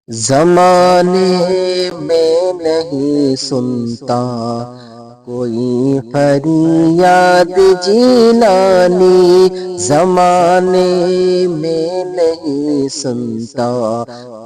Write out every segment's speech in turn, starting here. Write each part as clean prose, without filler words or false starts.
زمانے میں نہیں سنتا کوئی فریاد جیلانی، زمانے میں نہیں سنتا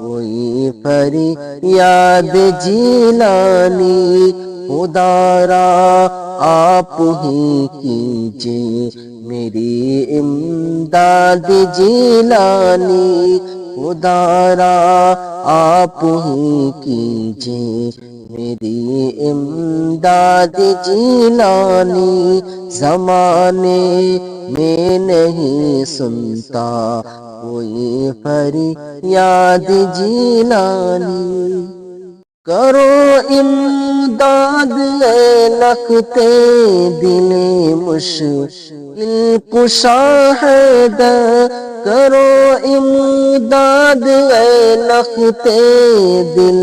کوئی فریاد جیلانی، خدا را آپ ہی کیجیے میری امداد جیلانی، خدا را آپ ہی کیجیے میری امداد جیلانی، زمانے میں نہیں سنتا کوئی فریاد جیلانی، کرو امداد اے لکھتے دل مشکل کشا حیدر، کرو امداد اے لکھتے دل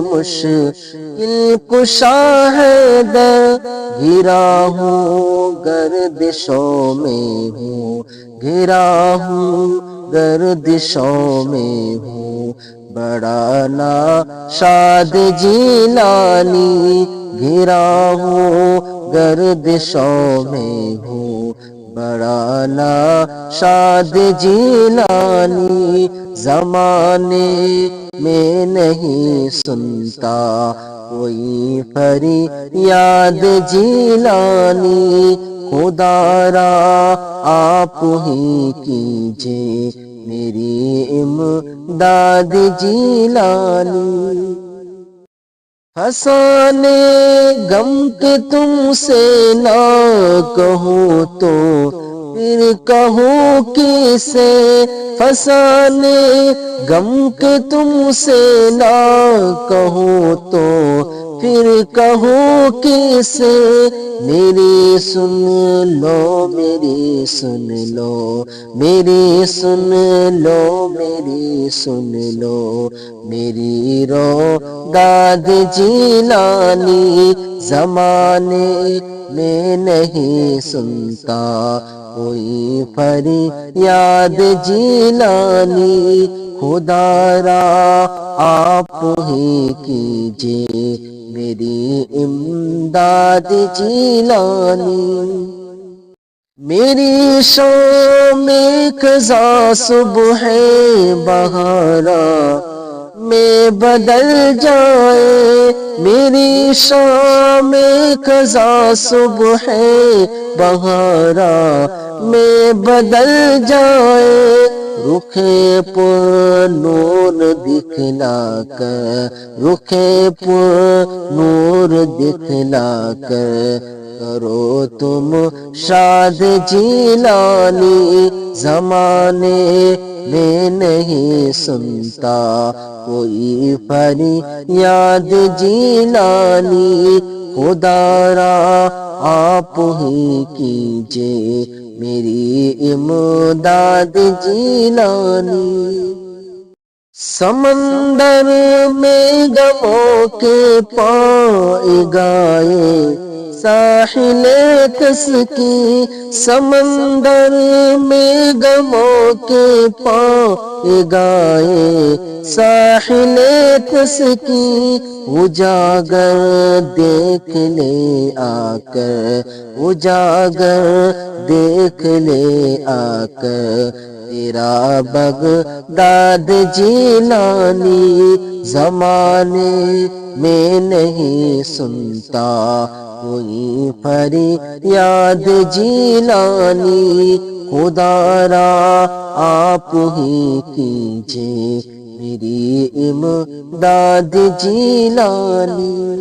مشکل کشا حیدر، گھرا ہوں گردشوں میں ہوں، گھرا ہوں گردشوں میں ہوں، بڑا ناشاد جیلانی، گھرا ہوں گردشوں میں ہوں، بڑا ناشاد جیلانی، زمانے میں نہیں سنتا کوئی فریاد جیلانی، خدا را آپ ہی کیجیے میری امداد جیلانی، فسانے غم کے تم سے نہ کہوں تو پھر کہوں کسے، فسانے غم کے تم سے نہ کہوں تو پھر کہوں کسے، میری سن لو میری سن لو، میری سن لو میری سن لو، میری رو داد جیلانی، زمانے میں نہیں سنتا کوئی فریاد جیلانی، خدا را آپ ہی کیجیے میری امداد جیلانی، میری شام قضا صبح بہارا میں بدل جائے، میری شام قضا صبح بہارا میں بدل جائے، رخ پر نور دکھلا کر، رخ پر نور دکھلا کر کرو تم شاد جیلانی، زمانے میں نہیں سنتا کوئی فریاد جیلانی، خدا را آپ ہی کیجیے میری امداد جیلانی، سمندر میں غموں کے پائے گائے ساحل تسکی، سمندر میں غموں کے پائے گائے ساحل تسکی، اجاگر دیکھ لے آ کر، اجاگر دیکھ لے آ کر تیرا بغداد جیلانی، زمانے میں نہیں سنتا کوئی فریاد جیلانی، خدا را آپ ہی کیجیے میری امداد جیلانی۔